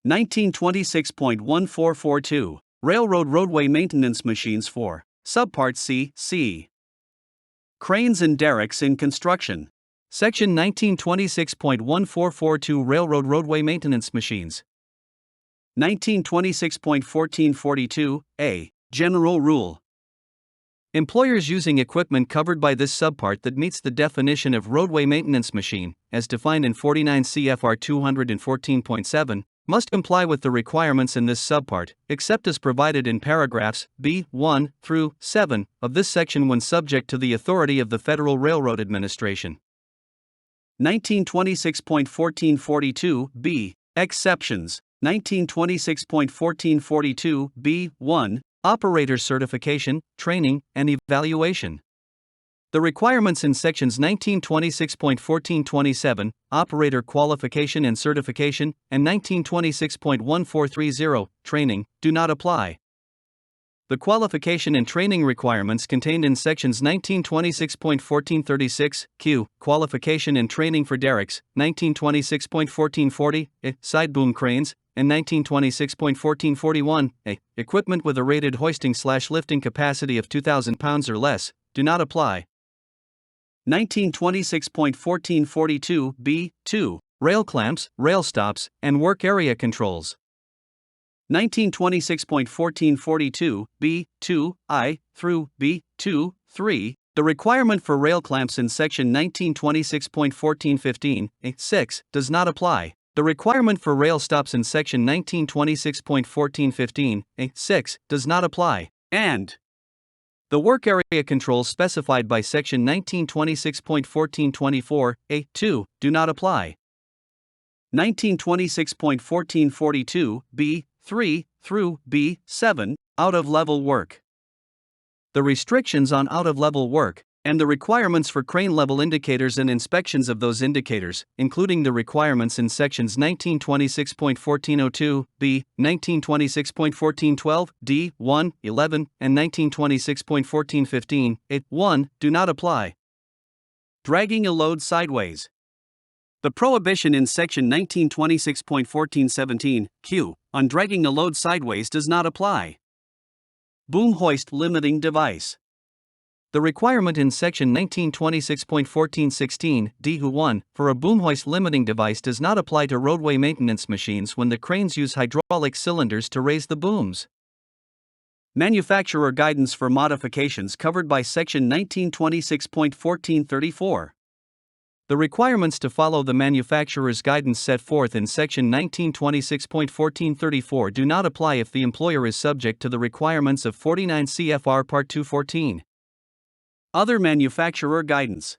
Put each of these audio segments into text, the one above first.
1926.1442 Railroad roadway maintenance machines for Subpart C. Cranes and derricks in construction. Section 1926.1442 Railroad roadway maintenance machines. 1926.1442 A. General Rule. Employers using equipment covered by this subpart that meets the definition of roadway maintenance machine, as defined in 49 CFR 214.7, must comply with the requirements in this subpart, except as provided in paragraphs B1 through 7 of this section when subject to the authority of the Federal Railroad Administration. 1926.1442 B. Exceptions. 1926.1442 B1. Operator certification, training, and evaluation. The requirements in sections 1926.1427, operator qualification and certification, and 1926.1430, training, do not apply. The qualification and training requirements contained in sections 1926.1436, Q, qualification and training for derricks, 1926.1440, side boom cranes, and 1926.1441, equipment with a rated hoisting/lifting capacity of 2,000 pounds or less, do not apply. 1926.1442 B2, rail clamps, rail stops, and work area controls. 1926.1442 B2 I through B2 3, the requirement for rail clamps in section 1926.1415 6 does not apply. The requirement for rail stops in section 1926.1415 6 does not apply, and the work area controls specified by section 1926.1424 A2 do not apply. 1926.1442 B3 through B7, out-of-level work. The restrictions on out-of-level work, and the requirements for crane level indicators and inspections of those indicators, including the requirements in sections 1926.1402 B, 1926.1412 D 1, 11, and 1926.1415 A 1, do not apply. Dragging a load sideways. The prohibition in section 1926.1417 Q on dragging a load sideways does not apply. Boom hoist limiting device. The requirement in section 1926.1416 D1 for a boom hoist limiting device does not apply to roadway maintenance machines when the cranes use hydraulic cylinders to raise the booms. Manufacturer guidance for modifications covered by section 1926.1434. The requirements to follow the manufacturer's guidance set forth in section 1926.1434 do not apply if the employer is subject to the requirements of 49 CFR Part 214. Other manufacturer guidance.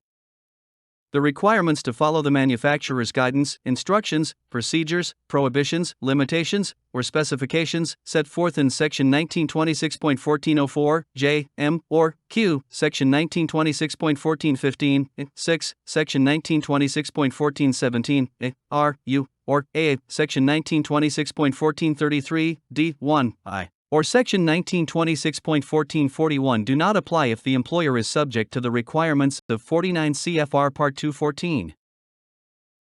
The requirements to follow the manufacturer's guidance, instructions, procedures, prohibitions, limitations, or specifications set forth in section 1926.1404 J, M, or Q, section 1926.1415 6, section 1926.1417 R, U, or A, section 1926.1433 D 1 I, or section 1926.1441 do not apply if the employer is subject to the requirements of 49 CFR Part 214.